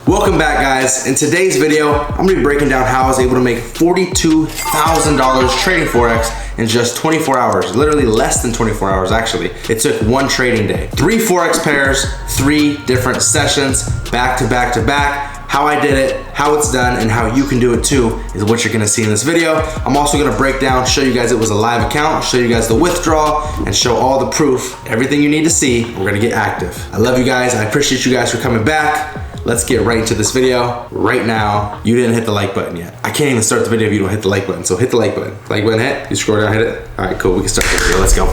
Welcome back, guys. In today's video, I'm gonna be breaking down how I was able to make $42,000 trading Forex in just 24 hours, literally less than 24 hours actually. It took one trading day. 3 Forex pairs, 3 different sessions, back to back to back. How I did it, how it's done, and how you can do it too is what you're gonna see in this video. I'm also gonna break down, show you guys it was a live account, show you guys the withdrawal, and show all the proof, everything you need to see. We're gonna get active. I love you guys. I appreciate you guys for coming back. Let's get right into this video right now. You didn't hit the like button yet. I can't even start the video if you don't hit the like button. So hit the like button. Like button hit, you scroll down, hit it. All right, cool, we can start the video, let's go.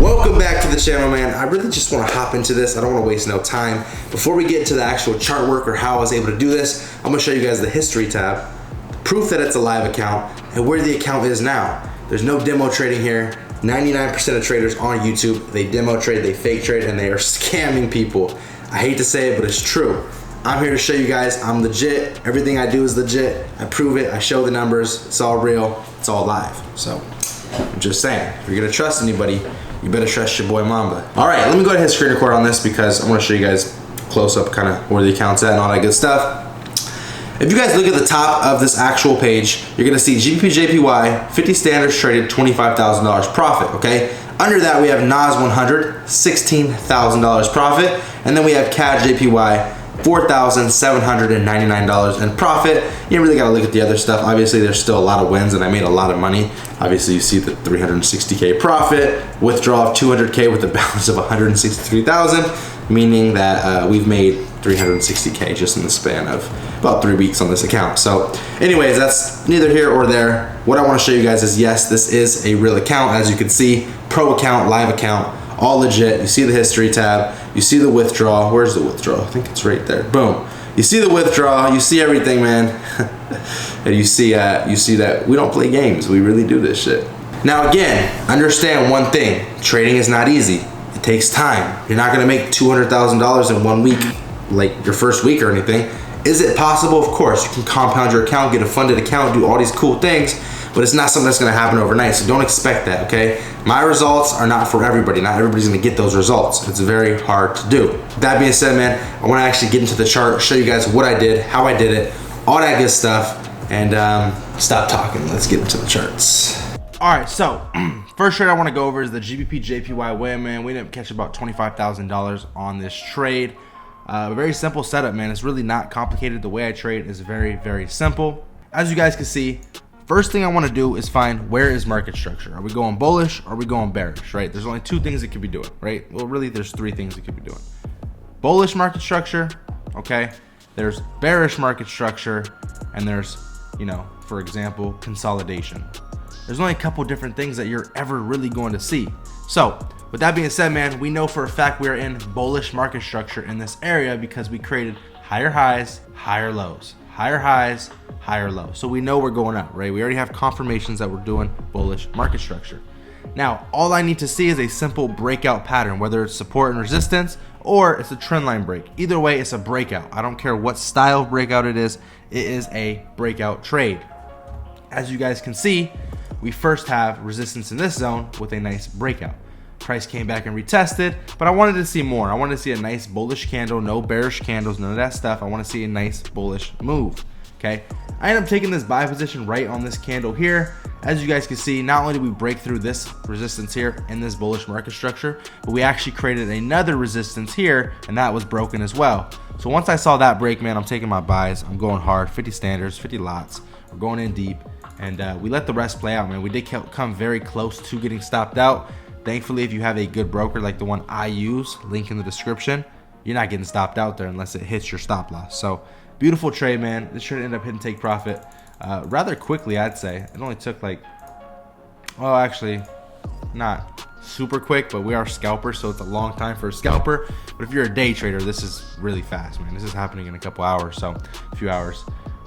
Welcome back to the channel, man. I really just want to hop into this. I don't want to waste no time. Before we get to the actual chart work or how I was able to do this, I'm going to show you guys the history tab, proof that it's a live account, and where the account is now. There's no demo trading here. 99% of traders on YouTube, they demo trade, they fake trade, and they are scamming people. I hate to say it, but it's true. I'm here to show you guys I'm legit. Everything I do is legit. I prove it. I show the numbers. It's all real. It's all live. So I'm just saying, if you're going to trust anybody, you better trust your boy Mamba. All right, let me go ahead and hit screen record on this because I want to show you guys close up kind of where the account's at and all that good stuff. If you guys look at the top of this actual page, you're gonna see GBP/JPY, 50 standards traded, $25,000 profit, okay? Under that, we have NAS 100, $16,000 profit, and then we have CAD/JPY, $4,799 in profit. You ain't really gotta look at the other stuff. Obviously, there's still a lot of wins and I made a lot of money. Obviously, you see the 360K profit, withdrawal of 200K with a balance of 163,000, meaning that we've made 360K just in the span of about 3 weeks on this account. So anyways, that's neither here or there. What I wanna show you guys is, yes, this is a real account. As you can see, pro account, live account, all legit. You see the history tab, you see the withdrawal. Where's the withdrawal? I think it's right there. Boom. You see the withdrawal, you see everything, man. And you see that we don't play games. We really do this shit. Now again, understand one thing. Trading is not easy. It takes time. You're not gonna make $200,000 in 1 week, like your first week or anything. Is it possible? Of course. You can compound your account, get a funded account, do all these cool things, but it's not something that's gonna happen overnight, so don't expect that, okay? My results are not for everybody. Not everybody's gonna get those results. It's very hard to do. That being said, man, I wanna actually get into the chart, show you guys what I did, how I did it, all that good stuff, and stop talking. Let's get into the charts. All right, so first trade I wanna go over is the GBP/JPY win, man. We ended up catching about $25,000 on this trade. Very simple setup, man. It's really not complicated. The way I trade is very, very simple. As you guys can see, first thing I want to do is find where is market structure. Are we going bullish or are we going bearish, right? There's only 2 things it could be doing, right? Well, really, there's 3 things it could be doing. Bullish market structure, okay? There's bearish market structure, and there's, you know, for example, consolidation. There's only a couple different things that you're ever really going to see. So, with that being said, man, we know for a fact we are in bullish market structure in this area because we created higher highs, higher lows. Higher highs, higher lows. So we know we're going up, right? We already have confirmations that we're doing bullish market structure. Now, all I need to see is a simple breakout pattern, whether it's support and resistance or it's a trend line break. Either way, it's a breakout. I don't care what style of breakout it is a breakout trade. As you guys can see, we first have resistance in this zone with a nice breakout. Price came back and retested, but I wanted to see more. I wanted to see a nice bullish candle, no bearish candles, none of that stuff. I want to see a nice bullish move, okay? I ended up taking this buy position right on this candle here. As you guys can see, not only did we break through this resistance here in this bullish market structure, but we actually created another resistance here, and that was broken as well. So once I saw that break, man, I'm taking my buys. I'm going hard, 50 standards, 50 lots. We're going in deep. and we let the rest play out, man. We did come very close to getting stopped out. Thankfully, if you have a good broker like the one I use, link in the description, you're not getting stopped out there unless it hits your stop loss. So beautiful trade, man. This trade ended up hitting take profit rather quickly, I'd say. It only took like, well, actually not super quick, but we are scalpers, so it's a long time for a scalper. But if you're a day trader, this is really fast, man. This is happening in a couple hours, so a few hours.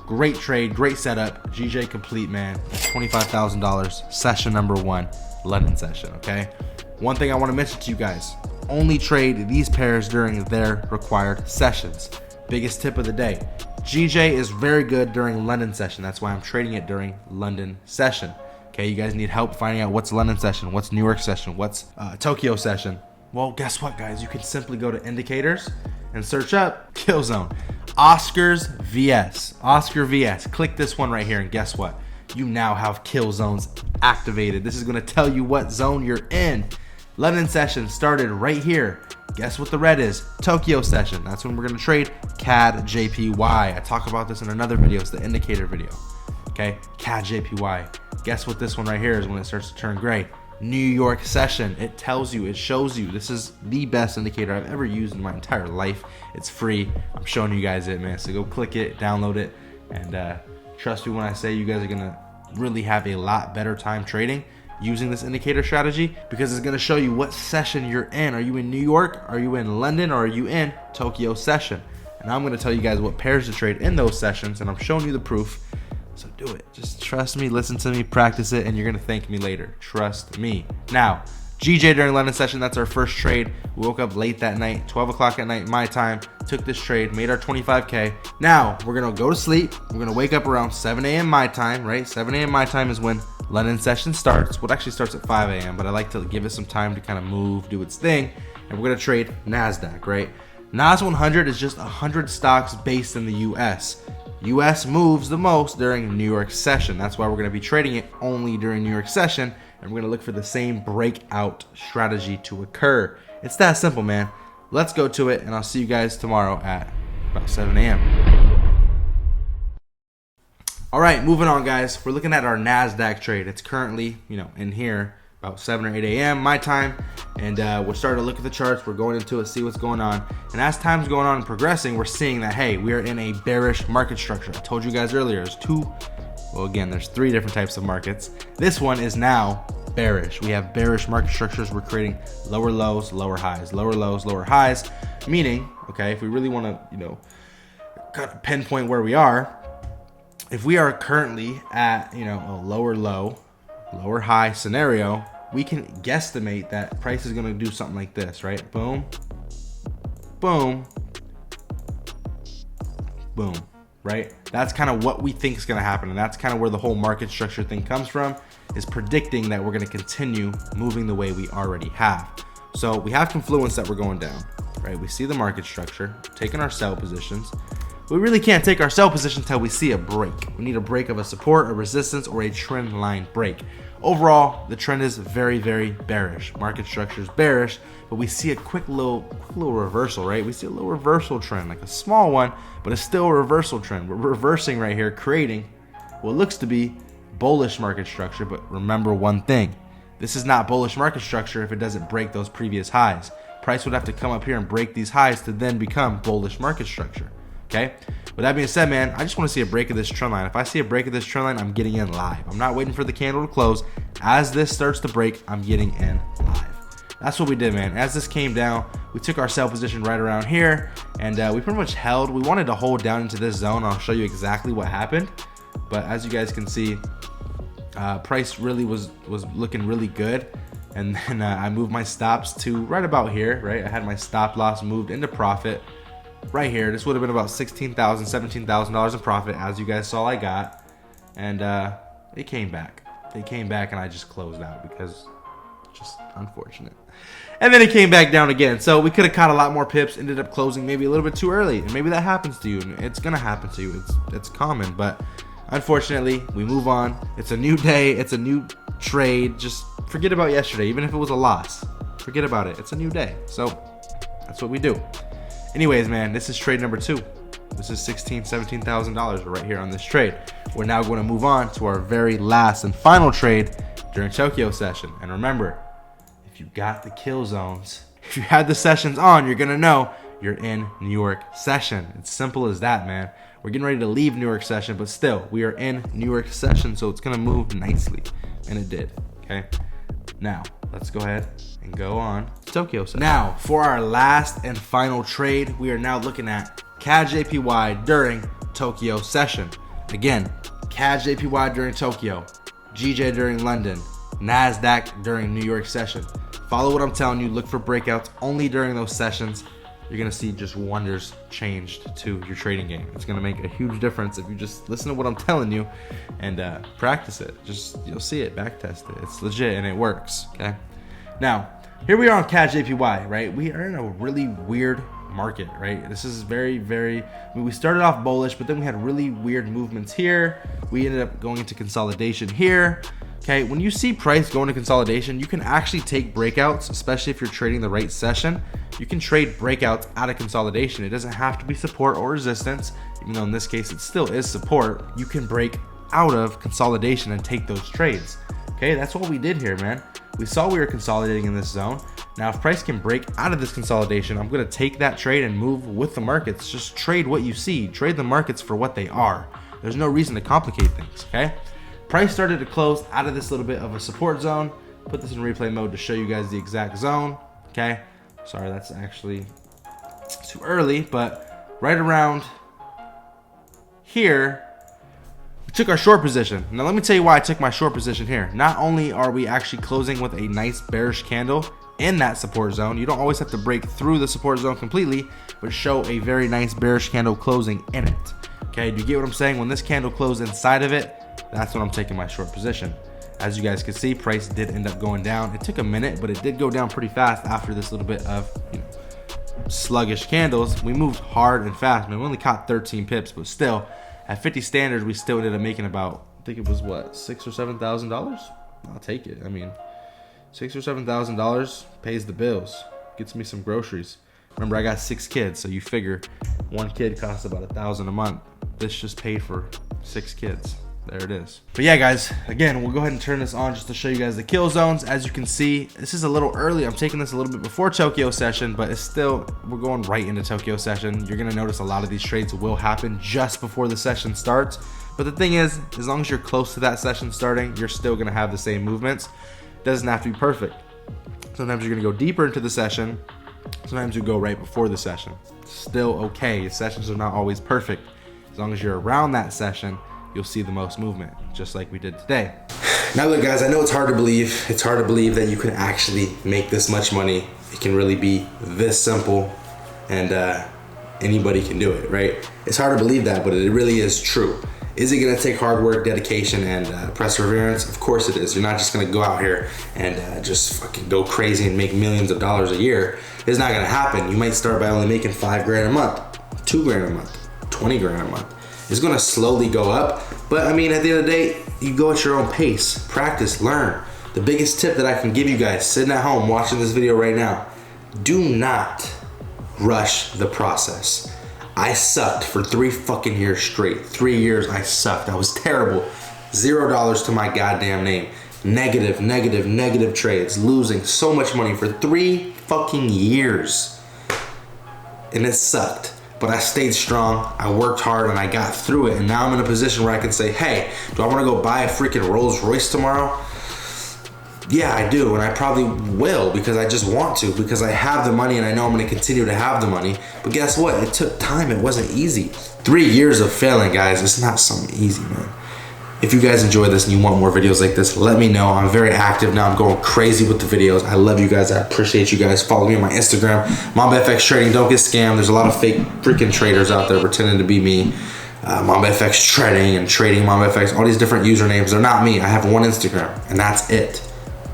Great trade, great setup. GJ complete, man. $25,000, session number 1, London session, okay? One thing I want to mention to you guys, only trade these pairs during their required sessions. Biggest tip of the day. GJ is very good during London session. That's why I'm trading it during London session. Okay, you guys need help finding out what's London session, what's New York session, what's Tokyo session. Well, guess what, guys? You can simply go to indicators and search up kill zone. Oscar's VS. Oscar VS. Click this one right here, and guess what? You now have kill zones activated. This is going to tell you what zone you're in. London session started right here. Guess what the red is? Tokyo session. That's when we're going to trade CAD JPY. I talk about this in another video. It's the indicator video. Okay, CAD JPY. Guess what this one right here is when it starts to turn gray? New York session. It tells you, it shows you. This is the best indicator I've ever used in my entire life. It's free. I'm showing you guys it, man. So go click it, download it, and trust me when I say you guys are gonna really have a lot better time trading using this indicator strategy, because it's gonna show you what session you're in. Are you in New York? Are you in London? Or are you in Tokyo session? And I'm gonna tell you guys what pairs to trade in those sessions, and I'm showing you the proof. So do it. Just trust me, listen to me, practice it, and you're gonna thank me later. Trust me. Now, GJ during London session, that's our first trade. We woke up late that night, 12 o'clock at night, my time, took this trade, made our 25K. Now, we're gonna go to sleep. We're gonna wake up around 7 a.m. my time, right? 7 a.m. my time is when London session starts. Well, it actually starts at 5 a.m., but I like to give it some time to kind of move, do its thing. And we're gonna trade Nasdaq, right? NAS 100 is just 100 stocks based in the US. US moves the most during New York session. That's why we're going to be trading it only during New York session, and we're going to look for the same breakout strategy to occur. It's that simple, man. Let's go to it, and I'll see you guys tomorrow at about 7 a.m. All right, moving on, guys. We're looking at our Nasdaq trade. It's currently, in here about 7 or 8 a.m. my time, and we're starting to look at the charts. We're going into it, see what's going on, and as time's going on and progressing, we're seeing that, hey, we are in a bearish market structure. I told you guys earlier, there's 3 different types of markets. This one is now bearish. We have bearish market structures. We're creating lower lows, lower highs, lower lows, lower highs, meaning, okay, if we really want to, kind of pinpoint where we are, if we are currently at, a lower low, lower high scenario, we can guesstimate that price is going to do something like this, right? Boom, boom, boom, right? That's kind of what we think is going to happen, and that's kind of where the whole market structure thing comes from, is predicting that we're going to continue moving the way we already have. So we have confluence that we're going down, right? We see the market structure, taking our sell positions. We really can't take our sell position until we see a break. We need a break of a support, a resistance, or a trend line break. Overall, the trend is very, very bearish. Market structure is bearish, but we see a quick little reversal, right? We see a little reversal trend, like a small one, but it's still a reversal trend. We're reversing right here, creating what looks to be bullish market structure. But remember one thing, this is not bullish market structure if it doesn't break those previous highs. Price would have to come up here and break these highs to then become bullish market structure. Okay, with that being said, man, I just want to see a break of this trend line. If I see a break of this trend line, I'm getting in live. I'm not waiting for the candle to close. As this starts to break, I'm getting in live. That's what we did, man. As this came down, we took our sell position right around here, and we pretty much held. We wanted to hold down into this zone. I'll show you exactly what happened. But as you guys can see, price really was looking really good. And then I moved my stops to right about here, right? I had my stop loss moved into profit. Right here, this would have been about $16,000, $17,000 in profit, as you guys saw I got, and it came back. They came back, and I just closed out because just unfortunate. And then it came back down again, so we could have caught a lot more pips. Ended up closing maybe a little bit too early, and maybe that happens to you. It's gonna happen to you. It's common, but unfortunately, we move on. It's a new day. It's a new trade. Just forget about yesterday, even if it was a loss. Forget about it. It's a new day, so that's what we do. Anyways, man, this is trade number 2. This is $16,000, $17,000 right here on this trade. we're now going to move on to our very last and final trade during Tokyo session. And remember, if you got the kill zones, if you had the sessions on, you're going to know you're in New York session. It's simple as that, man. We're getting ready to leave New York session, but still, we are in New York session, so it's going to move nicely. And it did, okay? Now, let's go ahead and go on to Tokyo session. Now, for our last and final trade, we are now looking at CAD JPY during Tokyo session. Again, CAD JPY during Tokyo, GJ during London, Nasdaq during New York session. Follow what I'm telling you. Look for breakouts only during those sessions. You're gonna see just wonders changed to your trading game. It's gonna make a huge difference if you just listen to what I'm telling you and practice it. You'll see it, back test it. It's legit and it works, okay? Now, here we are on CAD JPY, right? We are in a really weird market, right? This is very, I mean, we started off bullish, but then we had really weird movements here. We ended up going into consolidation here. Okay, when you see price go into consolidation, you can actually take breakouts, especially if you're trading the right session. You can trade breakouts out of consolidation. It doesn't have to be support or resistance, even though in this case it still is support. You can break out of consolidation and take those trades. Okay, that's what we did here, man. We saw we were consolidating in this zone. Now, if price can break out of this consolidation, I'm gonna take that trade and move with the markets. Just trade what you see. Trade the markets for what they are. There's no reason to complicate things, okay? Price started to close out of this little bit of a support zone. Put this in replay mode to show you guys the exact zone, okay? Sorry, that's actually too early, but right around here, we took our short position. Now, let me tell you why I took my short position here. Not only are we actually closing with a nice bearish candle in that support zone, you don't always have to break through the support zone completely, but show a very nice bearish candle closing in it. Okay, do you get what I'm saying? When this candle closed inside of it, that's when I'm taking my short position. As you guys can see, price did end up going down. It took a minute, but it did go down pretty fast after this little bit of sluggish candles. We moved hard and fast. I mean, we only caught 13 pips, but still, at 50 standards, we still ended up making about, I think it was what, $6,000 or $7,000? I'll take it. I mean, $6,000 or $7,000 pays the bills, gets me some groceries. Remember, I got 6 kids, so you figure one kid costs about $1,000 a month. This just paid for 6 kids. There it is. But yeah, guys, again, we'll go ahead and turn this on just to show you guys the kill zones. As you can see, this is a little early. I'm taking this a little bit before Tokyo session, but it's still, we're going right into Tokyo session. You're gonna notice a lot of these trades will happen just before the session starts. But the thing is, as long as you're close to that session starting, you're still gonna have the same movements. It doesn't have to be perfect. Sometimes you're gonna go deeper into the session. Sometimes you go right before the session. Still okay. Sessions are not always perfect. As long as you're around that session, you'll see the most movement, just like we did today. Now look, guys, I know it's hard to believe. It's hard to believe that you can actually make this much money. It can really be this simple, and anybody can do it, right? It's hard to believe that, but it really is true. Is it gonna take hard work, dedication, and perseverance? Of course it is. You're not just gonna go out here and just fucking go crazy and make millions of dollars a year. It's not gonna happen. You might start by only making $5 grand a month, $2 grand a month, 20 grand a month. It's gonna slowly go up, but I mean, at the end of the day, you go at your own pace, practice, learn. The biggest tip that I can give you guys sitting at home watching this video right now, do not rush the process. I sucked for 3 fucking years straight. 3 years I sucked. I was terrible. $0 to my goddamn name. Negative trades, losing so much money for 3 fucking years. And it sucked. But I stayed strong, I worked hard, and I got through it. And now I'm in a position where I can say, hey, do I want to go buy a freaking Rolls Royce tomorrow? Yeah, I do, and I probably will because I just want to, because I have the money and I know I'm going to continue to have the money. But guess what? It took time. It wasn't easy. 3 years of failing, guys. It's not something easy, man. If you guys enjoy this and you want more videos like this, let me know. I'm very active now. I'm going crazy with the videos. I love you guys. I appreciate you guys. Follow me on my Instagram, MambaFx Trading. Don't get scammed. There's a lot of fake freaking traders out there pretending to be me. MambaFx Trading and Trading MambaFx. All these different usernames. They're not me. I have one Instagram, and that's it.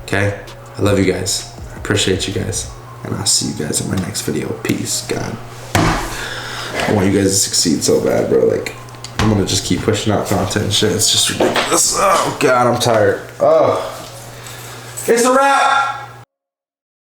Okay? I love you guys. I appreciate you guys. And I'll see you guys in my next video. Peace. God. I want you guys to succeed so bad, bro. Like, I'm gonna just keep pushing out content and shit. It's just ridiculous. Oh God, I'm tired. Oh, it's a wrap.